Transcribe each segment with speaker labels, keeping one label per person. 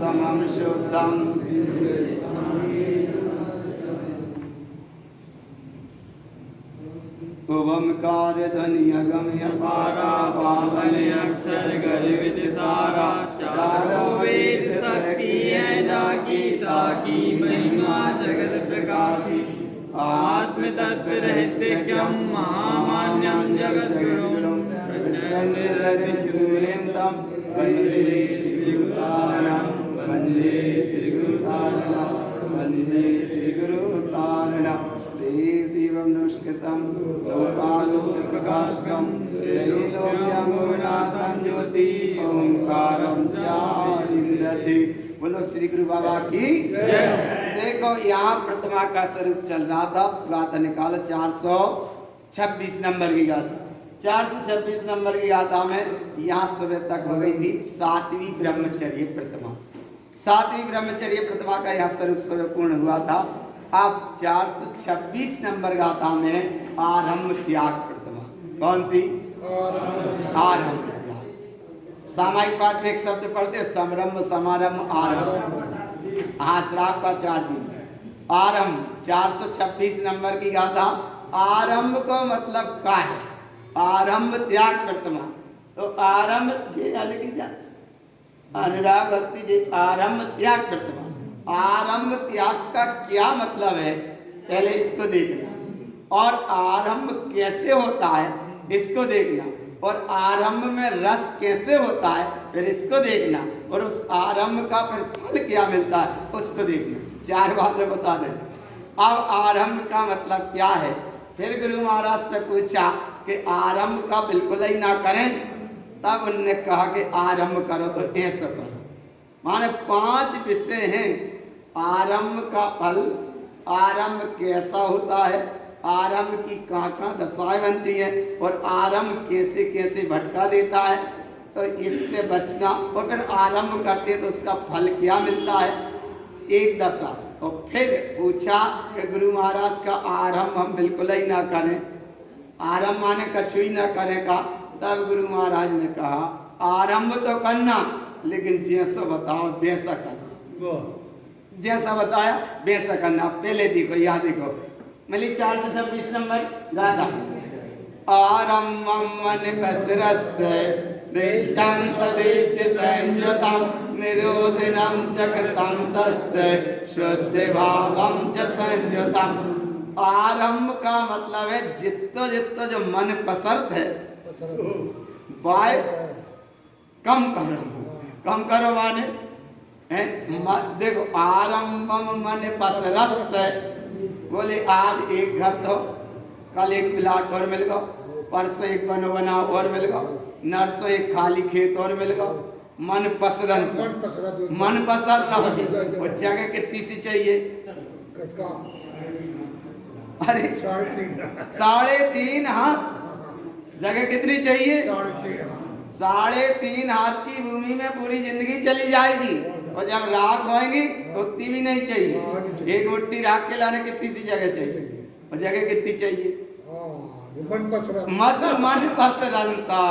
Speaker 1: समम शुद्धम ओमकार ध्वनि अगम्य पारा पावन अक्षर गर्वित सारा चारों वेद शक्ति है जाकी ताकी महिमा जगत प्रकाशी आत्म तत्व रहस्यम महामान्यम जगत गुरुम प्रचंड सूर्यम तम वंदे श्री गुरुतारणम वंदे श्री गुरुतारणम वंदे श्री गुरुतारणम देव देवं नमस्कृतं लोकालोक प्रकाशकं त्रैलोक्यं विनाथं ज्योति ओंकारं चारिंदते। बोलो श्री गुरु बाबा की जय। देखो यहाँ प्रतिमा का स्वरूप चल रहा था, गाथा निकालो 426 नंबर की गाथा। 426 नंबर की गाथा में यहाँ सुबह तक हो गई थी 7वीं ब्रह्मचर्य प्रतिमा। 7वीं ब्रह्मचर्य प्रतिमा का यह स्वरूप सुबह पूर्ण हुआ था। अब 426 नंबर गाथा में आरंभ त्याग प्रतिमा। कौन सी? आरंभ त्याग। सामायिक पाठ में एक शब्द पढ़ते, समरंभ समारंभ आरंभ। श्राप का 4 दिन आरंभ। 426 नंबर की गाथा। आरंभ को मतलब क्या है? आरंभ त्याग प्रतिमा। तो आरंभ अनुराग भक्ति जी आरंभ त्याग प्रतिमा। आरंभ त्याग का क्या मतलब है, पहले इसको देखना। और आरंभ कैसे होता है इसको देखना। और आरंभ में रस कैसे होता है फिर इसको देखना। और उस आरंभ का फिर फल क्या मिलता है उसको देखना। 4 बातें बता दें। अब आरंभ का मतलब क्या है? फिर गुरु महाराज से पूछा कि आरंभ का बिल्कुल ही ना करें। तब उनने कहा कि आरंभ करो तो ऐसा करो। माने 5 विषय हैं। आरंभ का फल, आरंभ कैसा होता है, आरंभ की कहाँ दशाएं बनती हैं, और आरंभ कैसे कैसे भटका देता है, तो इससे बचना। और फिर आरंभ करते हैं तो उसका फल क्या मिलता है, एक दशा। और फिर पूछा कि गुरु महाराज का आरंभ हम बिल्कुल ही ना करें, आरंभ माने कछु ही ना करें का। तब गुरु महाराज ने कहा आरंभ तो करना, लेकिन जैसा बताओ वैसा करना। जैसा बताया वैसा करना। पहले देखो, यहाँ देखो, मिली 426 नंबर गाथा। आरंभम मन कसरस्य दिष्टं तदिष्ट संयुतं निरोधनं च कृतं तस्य शुद्ध भावं च संयुतं। आरंभ का मतलब है जित्तो जित्तो जो मन पसरत है वाय कम करो। कम करो माने देखो आरंभम मन पसरस्य। बोले आज एक घर तो, कल एक प्लाट और मिल गो, परसों एक बनो बना और मिल गो, नरसों एक खाली खेत और मिल गो। मन पसरन से मन पसर न हो। और जगह कितनी सी चाहिए? अरे 3.5 हाथ। जगह कितनी चाहिए? 3.5 हाथ की भूमि में पूरी जिंदगी चली जाएगी। और जब राख होएंगी तो उतनी भी नहीं चाहिए। एक मुट्ठी राख के लाने कितनी सी जगह चाहिए? और जगह कितनी चाहिए? मन पसरंसा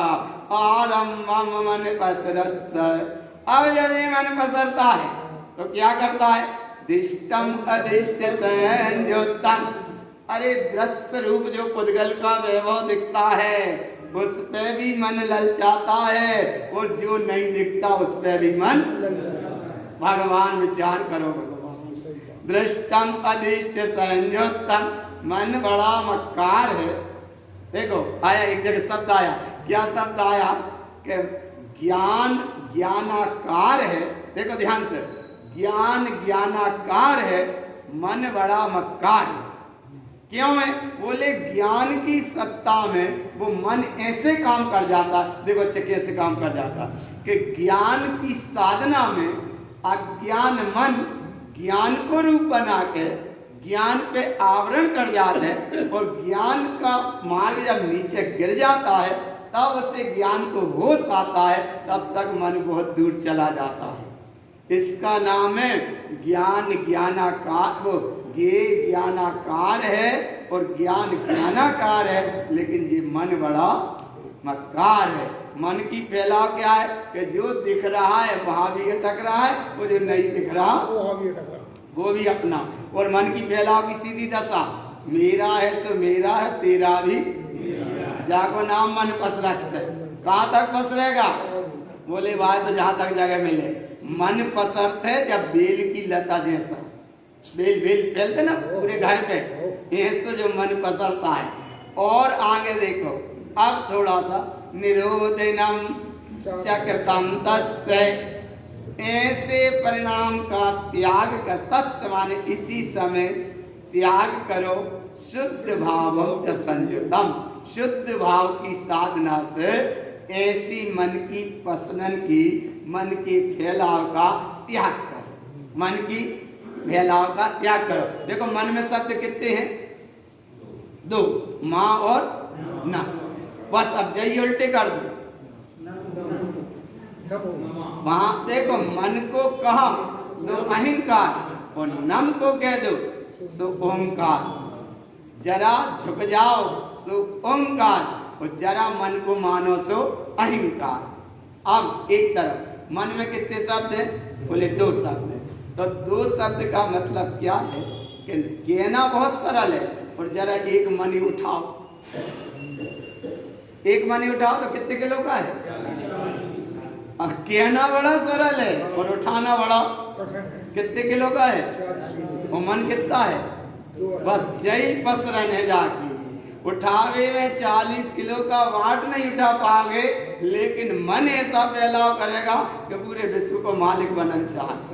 Speaker 1: आरंभम मन पसरस्य। अब जब ये मन पसरता है तो क्या करता है? दिष्टम अदिष्ट संयुक्तम। अरे दृश्य रूप जो पुद्गल का वैभव दिखता है उस पे भी मन ललचाता है, और जो नहीं दिखता उस पे भी मन। भगवान विचार करो, भगवान दृष्टम अदिष्ट संयुक्तम। मन बड़ा मक्कार है। देखो आया एक जगह शब्द आया, क्या शब्द आया कि ज्ञान ज्ञानाकार है। देखो ध्यान से, ज्ञान ज्ञानाकार है, मन बड़ा मक्कार है। क्यों है? बोले ज्ञान की सत्ता में वो मन ऐसे काम कर जाता। देखो अच्छा कैसे काम कर जाता कि ज्ञान की साधना में अज्ञान मन ज्ञान को रूप बना के ज्ञान पे आवरण कर जाते हैं। और ज्ञान का मार्ग जब नीचे गिर जाता है तब उसे ज्ञान को होश आता है, तब तक मन बहुत दूर चला जाता है। इसका नाम है ज्ञान ज्ञानाकार। वो ये ज्ञानाकार है और ज्ञान ज्ञानाकार है, लेकिन ये मन बड़ा मक्कार है। मन की फैलाव क्या है कि जो दिख रहा है वहां भी अटक रहा है, वो जो नहीं दिख रहा वो भी अपना। और मन की फैलाव की सीधी दशा, मेरा है सो मेरा है, तेरा भी जाको नाम मन पसरस है। कहाँ तक पसरेगा? बोले भाई तो जहां तक जगह मिले। मन पसरते है जब बेल की लता जैसा, बेल फैलते ना पूरे घर पे, ऐसे जो मन पसरता है। और आगे देखो, अब थोड़ा सा निरोधनम चक्रतम तस्य, ऐसे परिणाम का त्याग कर, तस्य माने इसी समय त्याग करो, शुद्ध भावम च संयुतम, शुद्ध भाव की साधना से ऐसी मन की पसनन की, मन के फैलाव का त्याग करो, मन की फैलाव का त्याग करो। देखो मन में शब्द कितने हैं? दो, माँ और ना। बस अब जय उल्टे कर दो। वहां देखो मन को कहा सो अहंकार और नम को कह दो सो ओंकार। जरा झुक जाओ सो ओंकार और जरा मन को मानो सो अहंकार। अब एक तरफ मन में कितने शब्द हैं? बोले दो शब्द हैं। तो दो शब्द का मतलब क्या है कि कहना बहुत सरल है, और जरा एक मनी उठाओ, एक मनी उठाओ तो कितने किलो का है? कहना बड़ा सरल है और उठाना बड़ा कितने किलो का है? और मन कितना है? बस जय पसरन है जाके उठावे में 40 किलो का वाट नहीं उठा पाओगे, लेकिन मन ऐसा फैलाव करेगा कि पूरे विश्व को मालिक बनना चाहे।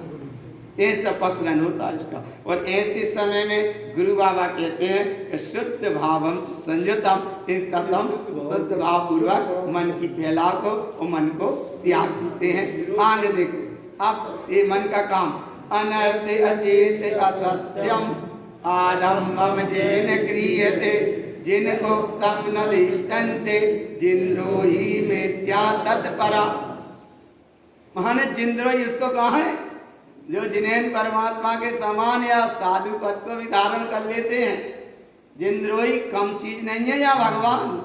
Speaker 1: ऐसा पसरन होता है इसका। और ऐसे समय में गुरु बाबा कहते हैं कि शुद्ध भावम संयुतम, इसका तुम शुद्ध भाव पूर्वक मन की फैलाव को और मन को त्याग देते हैं। आगे देखो, अब ये मन का काम, अनर्थ अचेत असत्यम आरंभम जेन क्रियते जिन उक्तम न दिष्टन्ते जिन्द्रोही मिथ्या तत्परा। माने जिन्द्रोही उसको कहा है जो जिन्हें परमात्मा के समान या साधु पद को भी धारण कर लेते हैं। जिन्द्रोही कम चीज नहीं है या भगवान।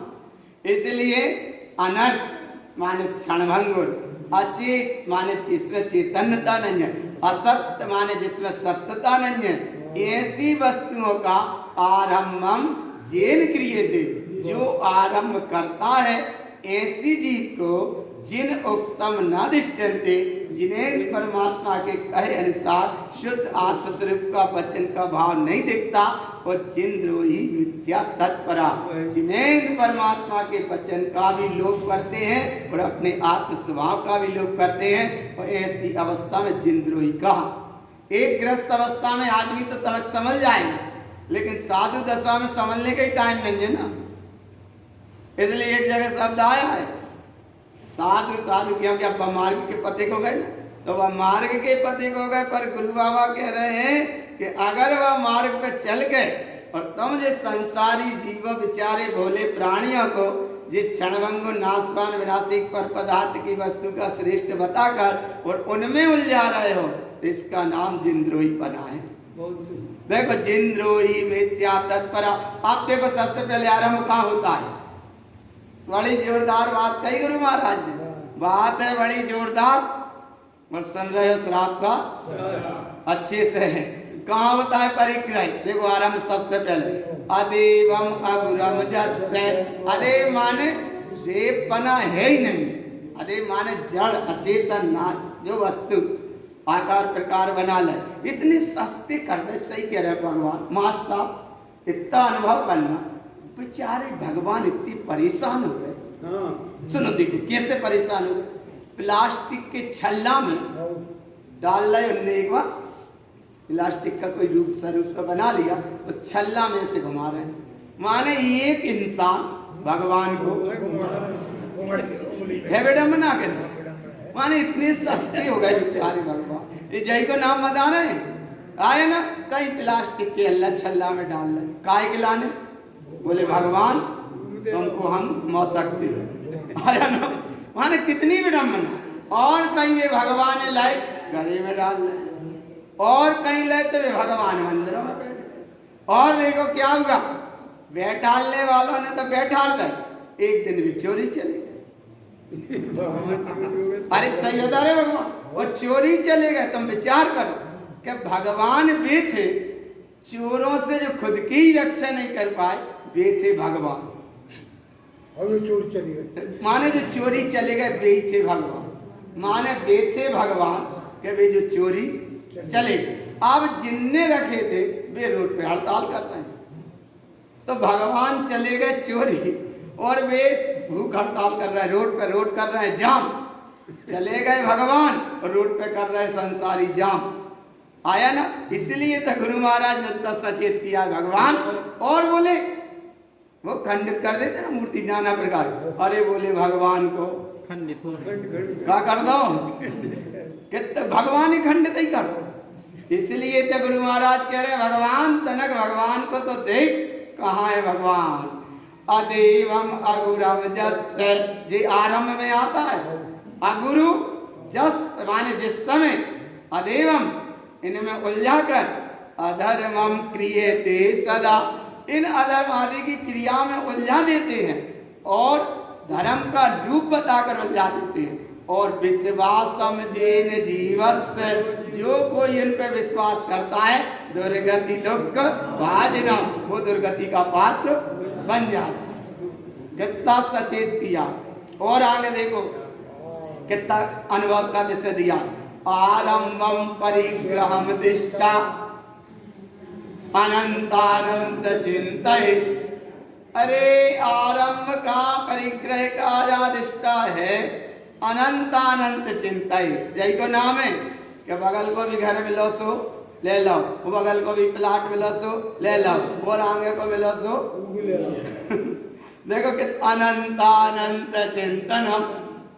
Speaker 1: इसलिए अनर्थ माने क्षणभंगुर, अचेत माने जिसमें चैतन्यता नहीं है, असत्य माने जिसमें सत्यता नहीं है, ऐसी वस्तुओं का आरंभम जेन क्रियते, जो आरंभ करता है ऐसी जीव को जिन उत्तम न दिष्टन्ते, जिन्हें परमात्मा के कहे अनुसार शुद्ध आत्मस्वरूप का वचन का भाव नहीं दिखता, और जिन्द्रोही मिथ्या तत्परा, जिन्हें परमात्मा के वचन का भी लोप करते हैं और अपने आत्म स्वभाव का भी लोप करते हैं। और ऐसी अवस्था में जिन्द्रोही कहा। एक ग्रस्त अवस्था में आदमी तो तलक समझ जाएंगे, लेकिन साधु दशा में समझने का ही टाइम नहीं है ना। इसलिए एक जगह शब्द आया है साधु साधु, क्योंकि अब मार्ग के पते को गए ना, तो वह मार्ग के पते को गए। पर गुरु बाबा कह रहे हैं कि अगर वह मार्ग पे चल गए और तुम जो संसारी जीव बेचारे भोले प्राणियों को जो क्षणभंगु नाशवान विनाशी पर पदार्थ की वस्तु का श्रेष्ठ बताकर और उनमें उलझा रहे हो, तो इसका नाम जिन्द्रोही पना है। देखो जिन्द्रोही मिथ्या तत्परा। आप देखो सबसे पहले आरंभ कहाँ होता है? बड़ी जोरदार बात कही गुरु महाराज ने, बात है बड़ी जोरदार, और सुन रहे हो श्राप का अच्छे से है। कहाँ होता है परिग्रह? देखो आरंभ सबसे पहले अदेवम अगुरम जस्य। अदेव माने देवपना है ही नहीं, अदेव माने जड़ अचेतन नाश जो वस्तु आकार प्रकार बना ले, इतनी सस्ती कर दे। सही कह रहे भगवान। मास साहब इतना अनुभव करना, बेचारे भगवान इतने परेशान हो गए। सुनो देखो कैसे परेशान हो गए। प्लास्टिक के छल्ला में डाल रहे उनने, एक बार प्लास्टिक का कोई रूप स्वरूप से बना लिया, तो छल्ला में से घुमा रहे हैं। माने एक इंसान भगवान को है विडम्बना करना, माने इतने सस्ते हो गए बेचारे भगवान। ये जय को नाम बता रहे हैं, आए ना कई प्लास्टिक के अल्लाह छल्ला में डाल रहे, काय के लाने? बोले भगवान तुमको हम मौ सकते हैं। आया ना, माने कितनी विडम्बना। और कहीं ये भगवान लाए गले में डाल रहे, और कहीं लाए तो वे भगवान मंदिरों में बैठे। और देखो क्या हुआ, बैठालने वालों ने तो बैठा दे, एक दिन भी चोरी चले गए। अरे सही बता रहे भगवान, वो चोरी चले गए। तुम विचार करो कि भगवान बेचे, चोरों से जो खुद की ही रक्षा नहीं कर पाए, बेचे भगवान,
Speaker 2: और वो चोर चली गई।
Speaker 1: माने जो चोरी चले गए बेचे भगवान, माने बेचे भगवान के वे जो चोरी चले गए। अब जिनने रखे थे वे रोड पे हड़ताल कर रहे हैं, तो भगवान चले गए चोरी और वे भूख हड़ताल कर रहे हैं, रोड कर रहे हैं जाम। चले गए भगवान और रोड पे कर रहे हैं संसारी जाम। आया ना, इसलिए तो गुरु महाराज ने इतना सचेत किया भगवान। और बोले वो खंडित कर देते ना मूर्ति नाना प्रकार, अरे बोले भगवान को
Speaker 3: खंडित हो
Speaker 1: क्या कर दो, कितने भगवान ही खंडित ही कर दो। इसलिए तो गुरु महाराज कह रहे भगवान तनक, भगवान को तो देख कहाँ है भगवान। अदेवम अगुरम जस, जे आरंभ में आता है। अगुरु जस माने जिस समय, अदेवम इनमें उलझा कर, अधर्मम क्रियते सदा, इन अधर्म आदि की क्रिया में उलझा देते हैं और धर्म का रूप बताकर उलझा देते हैं। और विश्वासम जेन जीवस्य, जो कोई इन पे विश्वास करता है, दुर्गति दुख भाजना, वो दुर्गति का पात्र बन जाता है। कितना सचेत किया। और आगे देखो कितना अनुभव का विषय दिया। आरंभम परिग्रहम दिष्टा अनंतानंत चिंतय। अरे आरंभ का परिग्रह का आदिष्टा है, अनंतानंत चिंतय। यही को नाम है कि बगल को भी घर मिलो सो ले लो, वो बगल को भी प्लाट मिलो सो ले लो, और आगे को मिलो सो देखो कि अनंतानंत चिंतन हम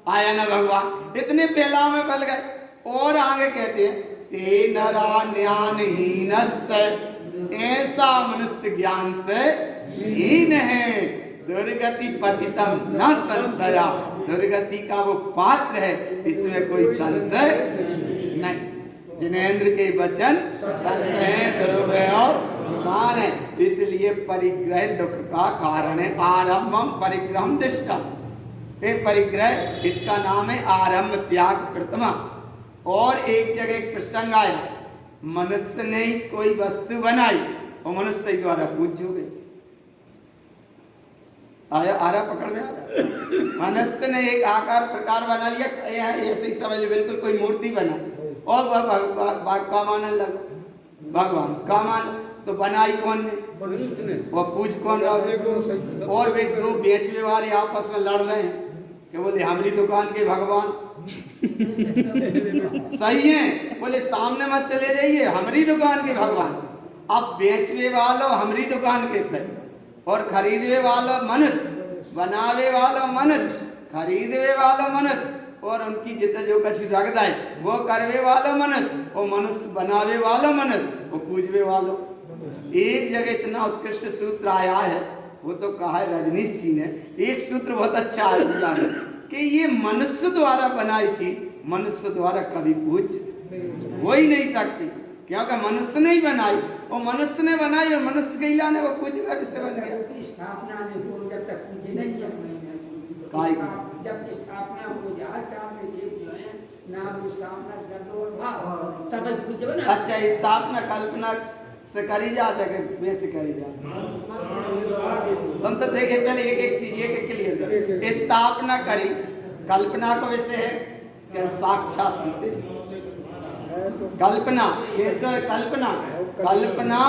Speaker 1: आया ना भगवान, इतने फैलाव में फैल गए। और आगे कहते हैं ते नरा ज्ञानहीन, ऐसा मनुष्य ज्ञान से हीन है, दुर्गति पतितम न संशया, दुर्गति का वो पात्र है, इसमें कोई संशय नहीं। जिनेंद्र के वचन सत्य है, ध्रुव है और विमान है, इसलिए परिग्रह दुख का कारण है। आरंभम परिग्रहम दिष्टा, एक परिग्रह इसका नाम है आरंभ त्याग प्रथमा। और एक जगह एक प्रसंग आया, मनुष्य ने कोई वस्तु बनाई और मनुष्य द्वारा पूज्य हो गई। आया आ रहा, पकड़ में आ रहा। मनुष्य ने एक आकार प्रकार बना लिया, ऐसे ही समझ लो, बिल्कुल कोई मूर्ति बनाई और वह का मानने लगा, भगवान का मान। तो बनाई कौन ने?
Speaker 2: मनुष्य ने।
Speaker 1: वो पूज कौन रहा है? और वे दो बेचने वाले आपस में लड़ रहे हैं कि बोले हमारी दुकान के भगवान सही है, बोले सामने मत चले जाइए, हमारी दुकान के भगवान। अब बेचने वालों हमारी दुकान के सही, और खरीदने वालों मनुष्य, बनावे वालों मनुष्य, खरीदने वालों मनुष्य, और उनकी जितना जो कुछ रगदा है वो करवे वालों मनुष्य, और मनुष्य बनावे वालों मनुष्य, वो पूजवे वालों। एक जगह इतना उत्कृष्ट सूत्र आया है, वो तो कहा है रजनीश जी ने, एक सूत्र बहुत अच्छा आया कि ये मनुष्य द्वारा बनाई चीज मनुष्य द्वारा कभी पूज्य हो ही नहीं सकती, क्योंकि मनुष्य ने ही बनाई, और मनुष्य ने बनाई और मनुष्य के इलाने वो पूज्य का विषय बन गया।
Speaker 4: स्थापना ने तो जब तक पूजे नहीं किया, जब स्थापना पूजा चाहते थे जो है नाम स्थापना कर और भाव सब पूज्य बना।
Speaker 1: अच्छा, स्थापना कल्पना से करी जाता है कि वे से करी जाती है? तुम तो देखिए पहले एक एक चीज एक क्लियर, स्थापना करी, कल्पना का विषय है कि साक्षात विषय। कल्पना कैसे? कल्पना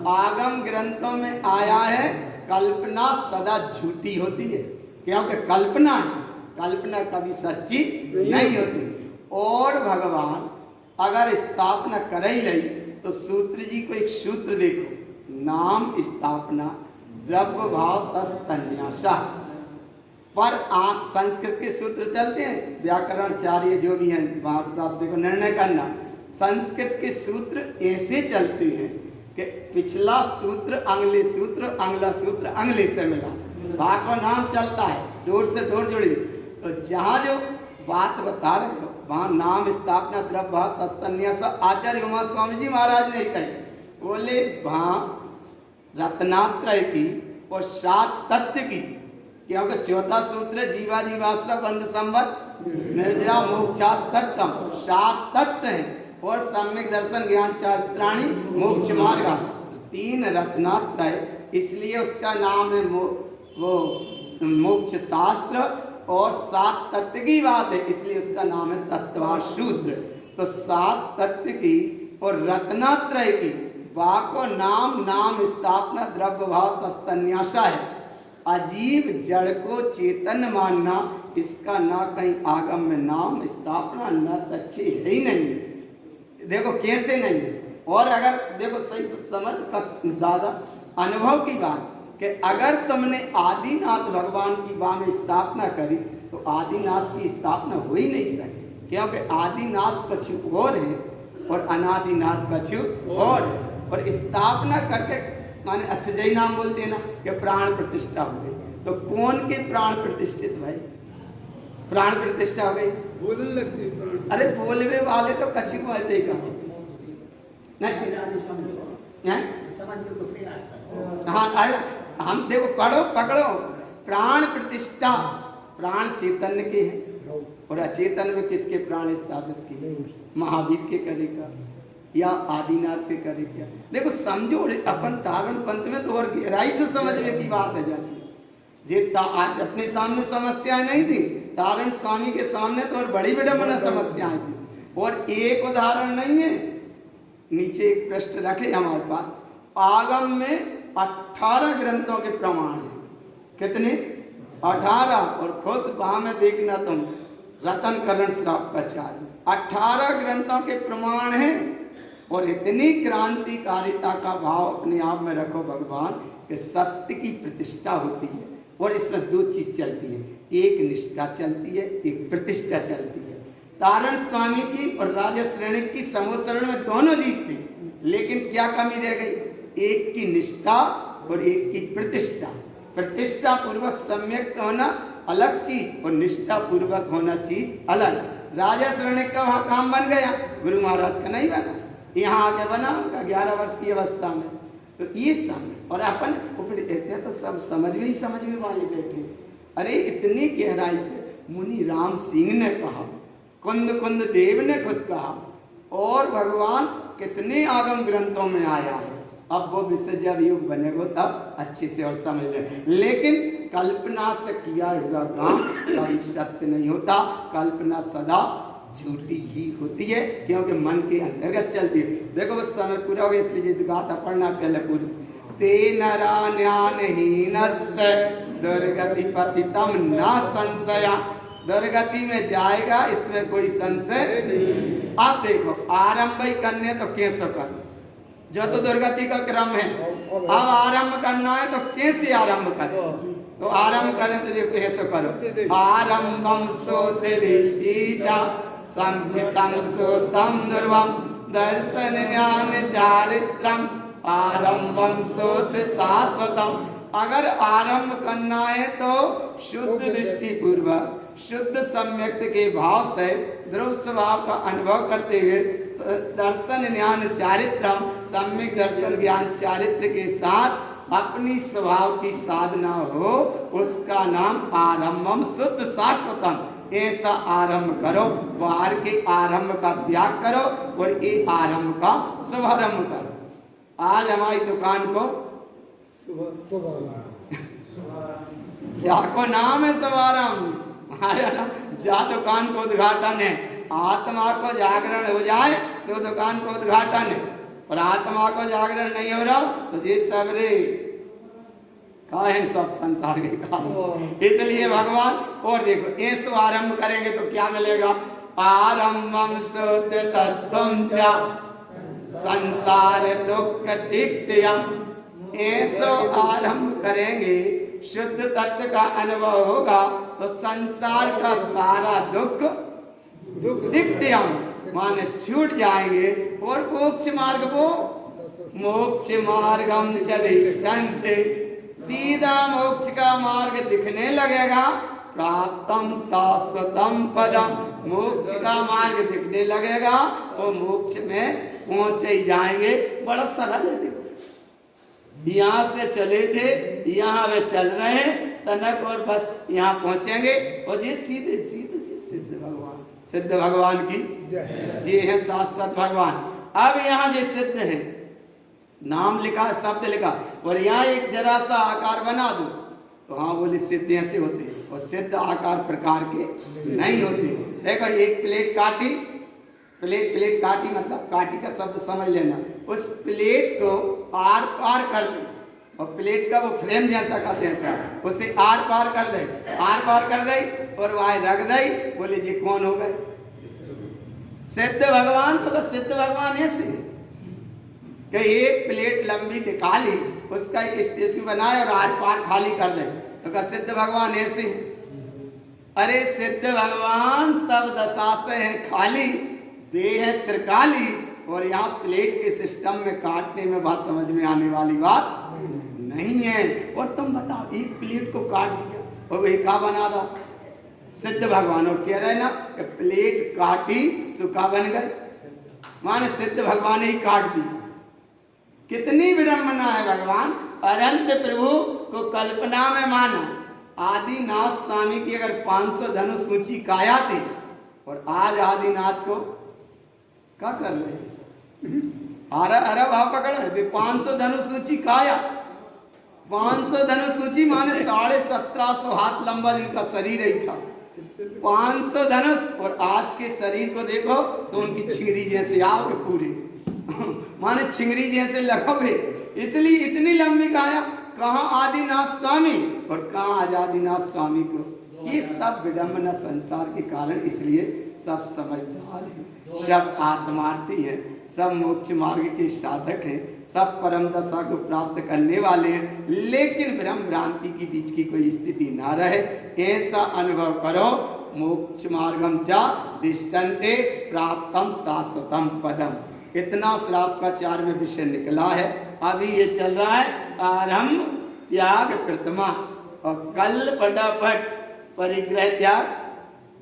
Speaker 1: आगम ग्रंथों में आया है, कल्पना सदा झूठी होती है, क्योंकि कल्पना है, कल्पना कभी सच्ची नहीं होती। और भगवान अगर स्थापना कर ही लई तो सूत्र जी को एक सूत्र देखो, नाम स्थापना द्रव्य भाव तस् संन्यासा पर। आप संस्कृत के सूत्र चलते हैं, व्याकरणाचार्य जो भी हैं वहां साहब देखो निर्णय करना, संस्कृत के सूत्र ऐसे चलते हैं कि पिछला सूत्र अगले सूत्र, अगला सूत्र अगले से मिला, भाग का नाम चलता है, डोर से डोर जुड़ी। तो जहाँ जो बात बता रहे हो वहाँ नाम स्थापना द्रव्य भाव तस्तन्यास आचार्य उमा स्वामी जी महाराज ने कही, बोले वहाँ रत्नात्रय की और सात तत्व की क्योंकि चौथा सूत्र जीवा जीवाश्रा बंध संबंध निर्जरा मोक्षास्तम 7 तत्व हैं और सम्यक दर्शन ज्ञान चारित्राणी मोक्ष मार्ग। 3 रत्नात्रय, इसलिए उसका नाम है वो मोक्ष शास्त्र। और 7 तत्व की बात है, इसलिए उसका नाम है तत्वाशूद्र। तो 7 तत्व की और रत्नात्रय की वाको नाम नाम स्थापना द्रव्य भाव तस्तन्यासा है। अजीव जड़ को चेतन मानना, इसका ना कहीं आगम में नाम स्थापना न तच्छे है ही नहीं। देखो कैसे नहीं है। और अगर देखो सही समझ दादा अनुभव की बात कि अगर तुमने आदिनाथ भगवान की वाह में स्थापना करी तो आदिनाथ की स्थापना हो ही नहीं सके, क्योंकि आदिनाथ कछु और है और अनादिनाथ कछु और है। और स्थापना करके माने अच्छे जय नाम बोलते हैं ना कि प्राण प्रतिष्ठा हो गई। तो कौन के प्राण प्रतिष्ठित भाई? प्राण प्रतिष्ठा हो गई,
Speaker 2: बोलने लगती प्राण।
Speaker 1: अरे बोलवे वाले तो कछु को ऐसे ही कहा नहीं हाँ। अरे हम देखो पढ़ो पकड़ो, प्राण प्रतिष्ठा प्राण चेतन के हैं और अचेतन में किसके प्राण स्थापित किए? महावीर के करेगा या आदिनाथ के करेगा? देखो समझो अपन तारण पंथ में तो और गहराई से समझने की बात है जाची। जे आज अपने सामने समस्याएं नहीं थी, तारण स्वामी के सामने तो और बड़ी विडम्बना समस्याएं थी। और एक उदाहरण नहीं है, नीचे एक पृष्ठ रखे हमारे पास, आगम में 18 ग्रंथों के प्रमाण हैं। कितने? 18। और खुद वहां में देखना तुम रतन करण श्रापाचार्य 18 ग्रंथों के प्रमाण हैं। और इतनी क्रांतिकारिता का भाव अपने आप में रखो भगवान कि सत्य की प्रतिष्ठा होती है। और इसमें 2 चीज चलती है, एक निष्ठा चलती है, एक प्रतिष्ठा चलती है। तारण स्वामी की और राजा श्रेणी की समोसरण में दोनों जीतते, लेकिन क्या कमी रह गई? एक की निष्ठा और एक की प्रतिष्ठा। प्रतिष्ठा पूर्वक सम्यक होना अलग चीज और निष्ठा पूर्वक होना चीज अलग। राजा श्रेणी का वहां काम बन गया, गुरु महाराज का नहीं बना। यहाँ आके बना उनका 11 वर्ष की अवस्था में। तो ये समझ और अपन तो सब समझ में वाले बैठे। अरे इतनी गहराई से मुनि राम सिंह ने कहा, कुंद कुंद देव ने खुद कहा, और भगवान कितने आगम ग्रंथों में आया है। अब वो विषय जब युग बनेगा तब अच्छे से और समझ लें। लेकिन कल्पना से किया हुआ काम कभी सत्य नहीं होता, कल्पना सदा झूठी ही होती है, क्योंकि मन के अंतर्गत चलती है। देखो बस समय पूरा हो गया, इसलिए गाथा पढ़ना पहले पूरी। ते नरान्यानहीनस्य दुर्गति पतितम न संशया। दुर्गति में जाएगा, इसमें कोई संशय नहीं। अब देखो आरंभ ही करने तो कैसे कर, जो तो दुर्गति का क्रम है। अब आरंभ करना है तो कैसे आरंभ करो? तो आरंभ करें तो कैसे करो? आरंभम सोतिष्ठा संहितम सोतम ध्रुवम दर्शन ज्ञान चारित्रम आरंभम सोत शाश्वतम। अगर आरंभ करना है तो शुद्ध दृष्टि पूर्वक शुद्ध सम्यक्त के भाव से ध्रुव स्वभाव का अनुभव करते हुए दर्शन ज्ञान चारित्रम सम्यक दर्शन ज्ञान चारित्र के साथ अपनी स्वभाव की साधना हो, उसका नाम आरंभम शुद्ध शाश्वतम। ऐसा आरंभ करो, बाहर के आरंभ का त्याग करो और ये आरंभ का शुभारंभ करो। आज हमारी दुकान को जाको नाम है शुभारंभ आया ना, जा दुकान को उद्घाटन है। आत्मा को जागरण हो जाए तो दुकान को उद्घाटन है, और आत्मा को जागरण नहीं हो रहा तो ये सबरे काहे सब संसार के काम। इसलिए भगवान और देखो ऐसो आरंभ करेंगे तो क्या मिलेगा? आरंभम श्रुत तत्वम च संसार दुख तिक्तयम। ऐसो आरंभ करेंगे, शुद्ध तत्व का अनुभव होगा तो संसार का सारा दुख तिक्तयम माने छूट जाएंगे। और मोक्ष मार्ग को मोक्ष मार्गम चदिष्टन्ते, सीधा मोक्ष का मार्ग दिखने लगेगा। प्राप्तम शाश्वतम पदम, मोक्ष का मार्ग दिखने लगेगा और मोक्ष में पहुंच ही जाएंगे। बड़ा सरल है। देखो यहाँ से चले थे, यहाँ वे चल रहे हैं, तनक और बस यहाँ पहुंचेंगे। और ये सीधे सीधे सिद्ध भगवान की ये है शाश्वत भगवान। अब यहाँ ये सिद्ध है, नाम लिखा, शब्द लिखा, और यहाँ एक जरा सा आकार बना दो तो हाँ बोले सिद्ध ऐसे होते हैं, और सिद्ध आकार प्रकार के नहीं होते। देखो एक प्लेट काटी, प्लेट काटी मतलब काटी का शब्द समझ लेना, उस प्लेट को आर पार कर दे, और प्लेट का वो फ्रेम जैसा कहते हैं सर, उसे आर पार कर दे, आर पार कर दे और वहाँ रख दे, बोले जी कौन हो गए सिद्ध भगवान। तो सिद्ध भगवान ऐसे कि एक प्लेट लंबी निकाली, उसका एक स्टेचू बनाए और आर पार खाली कर दे, तो क्या सिद्ध भगवान ऐसे? अरे सिद्ध भगवान सब दशा से है खाली, देह है त्रिकाली, और यहाँ प्लेट के सिस्टम में काटने में बात समझ में आने वाली बात नहीं है। और तुम बताओ एक प्लेट को काट दिया और वही का बना दो सिद्ध भगवान, और कह रहे ना कि प्लेट काटी सुखा बन गए, माने सिद्ध भगवान ही काट दी। कितनी विडंबना है भगवान। अनंत प्रभु को कल्पना में माना, आदिनाथ स्वामी की अगर 500 धनुष ऊंची काया थी, और आज आदिनाथ को क्या कर रहे? अरे भाव पकड़ रहे 500 धनुष ऊंची काया, 500 धनुष ऊंची माने 1750 हाथ लंबा जिनका शरीर ही था, 500 धनुष। और आज के शरीर को देखो तो उनकी छिंगरी जैसे आओगे पूरे माने छिंगरी जैसे लगोगे, इसलिए इतनी लंबी काया। कहाँ आदिनाथ स्वामी और कहाँ आज आदिनाथ स्वामी को। ये सब विडंबना संसार के कारण, इसलिए सब समझदार हैं, सब आत्मार्थी हैं, सब मोक्ष मार्ग के साधक हैं, सब परम दशा को प्राप्त करने वाले हैं, लेकिन भ्रम भ्रांति की बीच की कोई स्थिति ना रहे, ऐसा अनुभव करो। मोक्ष मार्गम च दिष्टन्ते प्राप्तम शाश्वतम पदम। इतना श्राप का 4 में विषय निकला है। अभी ये चल रहा है आरंभ त्याग प्रतिमा, और कल फटाफट परिग्रह त्याग,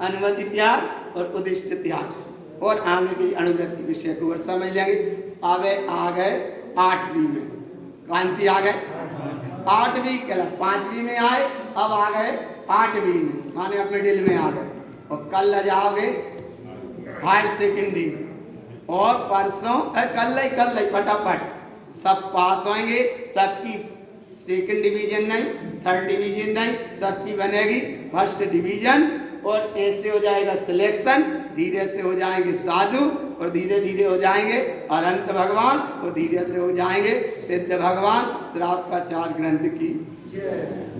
Speaker 1: अनुमति त्याग और उदिष्ट त्याग, और आगे की अनुवृत्ति विषय को और समझ लेंगे। अब आ गए 8वीं में, कौन सी आ गए? 8वीं कल 5वीं में आए, अब आ गए 8वीं में, माने अब मिडिल में आ गए, और कल जाओगे हायर सेकेंडरी में, और परसों कल ही फटाफट सब पास होंगे। सबकी सेकंड डिवीजन नहीं, थर्ड डिवीजन नहीं, सबकी बनेगी फर्स्ट डिवीजन, और ऐसे हो जाएगा सिलेक्शन। धीरे से हो जाएंगे साधु, और धीरे धीरे हो जाएंगे अनंत भगवान, और धीरे से हो जाएंगे सिद्ध भगवान। श्राप का 4 ग्रंथ की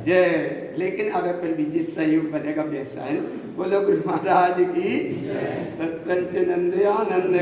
Speaker 1: जय। लेकिन अब फिर भी जितना युग बनेगा वैसा है। बोलो गुरु महाराज की। सत्संग नंदे आनंद।